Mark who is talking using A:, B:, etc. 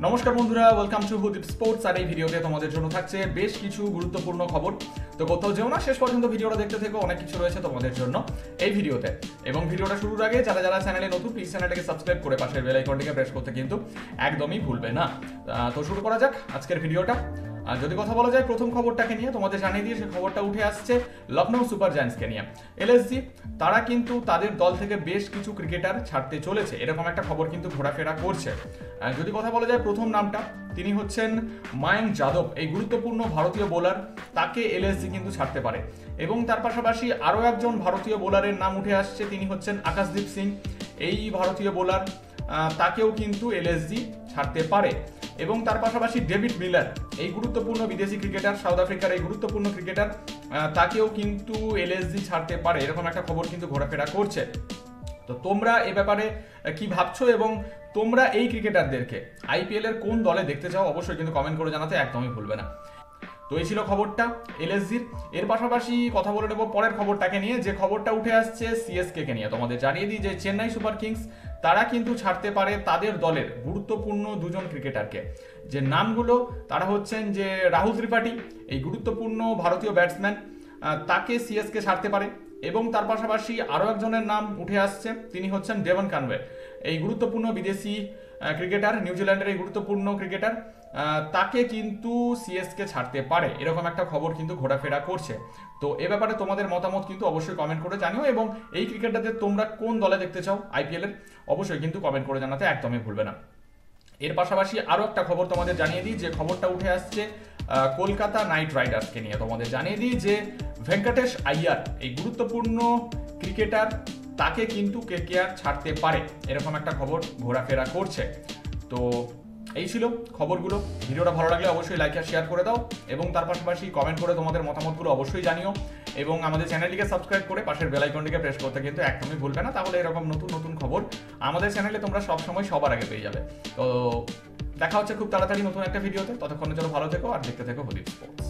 A: নমস্কার বন্ধুরা, welcome to হুদীপ sports. আর এই ভিডিওতে তোমাদের জন্য থাকছে বেশ কিছু গুরুত্বপূর্ণ খবর। তো কোথাও যেও না, শেষ পর্যন্ত ভিডিওটা দেখতে থেকো, অনেক কিছু রয়েছে তোমাদের জন্য এই ভিডিওতে। এবং ভিডিওটা শুরুর আগে যারা যারা চ্যানেলে নতুন, প্লিজ চ্যানেলটাকে সাবস্ক্রাইব করে পাশের বেল আইকনটিকে প্রেস করতে কিন্তু একদমই ভুলবে না। তো শুরু করা যাক আজকের ভিডিওটা। আর যদি কথা বলা যায় প্রথম খবরটাকে নিয়ে, তোমাদের জানিয়ে দিয়ে সে খবরটা উঠে আসছে লখনৌ সুপার জায়ান্টসকে নিয়ে। এলএসজি তারা কিন্তু তাদের দল থেকে বেশ কিছু ক্রিকেটার ছাড়তে চলেছে, এরকম একটা খবর কিন্তু ঘোরাফেরা করছে। যদি কথা বলা যায় প্রথম নামটা, তিনি হচ্ছেন মায়াঙ্ক যাদব, এই গুরুত্বপূর্ণ ভারতীয় বোলার। তাকে এলএসজি কিন্তু ছাড়তে পারে। এবং তার পাশাপাশি আরও একজন ভারতীয় বোলারের নাম উঠে আসছে, তিনি হচ্ছেন আকাশদীপ সিং, এই ভারতীয় বোলার। তাকেও কিন্তু এলএসজি ছাড়তে পারে। এবং তার পাশাপাশি ডেভিড মিলার, এই গুরুত্বপূর্ণ বিদেশি ক্রিকেটার, সাউথ আফ্রিকার এই গুরুত্বপূর্ণ ক্রিকেটার, তাকেও কিন্তু এলএসজি ছাড়তে পারে, এরকম একটা খবর কিন্তু ঘোরাফেরা করছে। তো তোমরা এ ব্যাপারে কি ভাবছো এবং তোমরা এই ক্রিকেটারদেরকে আইপিএল এর কোন দলে দেখতে চাও, অবশ্যই কিন্তু কমেন্ট করে জানাতে একদমই ভুলবে না। তো এই ছিল খবরটা এলএসজির। এর পাশাপাশি কথা বলে নেব পরের খবরটাকে নিয়ে, যে খবরটা উঠে আসছে সিএসকে কে নিয়ে। তোমাদের জানিয়ে দিই যে চেন্নাই সুপার কিংস তারা কিন্তু ছাড়তে পারে তাদের দলের গুরুত্বপূর্ণ দুজন ক্রিকেটারকে। যে নামগুলো, তারা হচ্ছেন যে রাহুল ত্রিপাঠী, এই গুরুত্বপূর্ণ ভারতীয় ব্যাটসম্যান, তাকে সিএসকে ছাড়তে পারে। এবং তার পাশাপাশি আরও একজনের নাম উঠে আসছে, তিনি হচ্ছেন ডেভন কনওয়ে, এই গুরুত্বপূর্ণ বিদেশি ক্রিকেটার, নিউজিল্যান্ডের এই গুরুত্বপূর্ণ ক্রিকেটার, তাকে কিন্তু সিএসকে ছাড়তে পারে, এরকম একটা খবর কিন্তু ঘোরাফেরা করছে। তো এ ব্যাপারে তোমাদের মতামত কিন্তু অবশ্যই কমেন্ট করে জানিও, এবং এই ক্রিকেটারদের তোমরা কোন দলে দেখতে চাও আইপিএল এর, অবশ্যই কিন্তু কমেন্ট করে জানাতে একদমই ভুলবে না। এর পাশাপাশি আরও একটা খবর তোমাদের জানিয়ে দিই, যে খবরটা উঠে আসছে কলকাতা নাইট রাইডার্সকে নিয়ে। তোমাদের জানিয়ে দিই যে ভেঙ্কটেশ আইয়ার, এই গুরুত্বপূর্ণ ক্রিকেটার, তাকে কিন্তু কেকেআর ছাড়তে পারে, এরকম একটা খবর ঘোরাফেরা করছে। তো এই ছিল খবরগুলো। ভিডিওটা ভালো লাগলে অবশ্যই লাইক আর শেয়ার করে দাও, এবং তার পাশাপাশি কমেন্ট করে তোমাদের মতামতগুলো অবশ্যই জানিও, এবং আমাদের চ্যানেলটিকে সাবস্ক্রাইব করে পাশের বেল আইকনটিকে প্রেস করতে কিন্তু একদমই ভুলবে না। তাহলে এরকম নতুন নতুন খবর আমাদের চ্যানেলে তোমরা সবসময় সবার আগে পেয়ে যাবে। তো দেখা হচ্ছে খুব তাড়াতাড়ি নতুন একটা ভিডিওতে। ততক্ষণের জন্য ভালো থেকো আর দেখতে থেকো হুদীপ স্পোর্টস।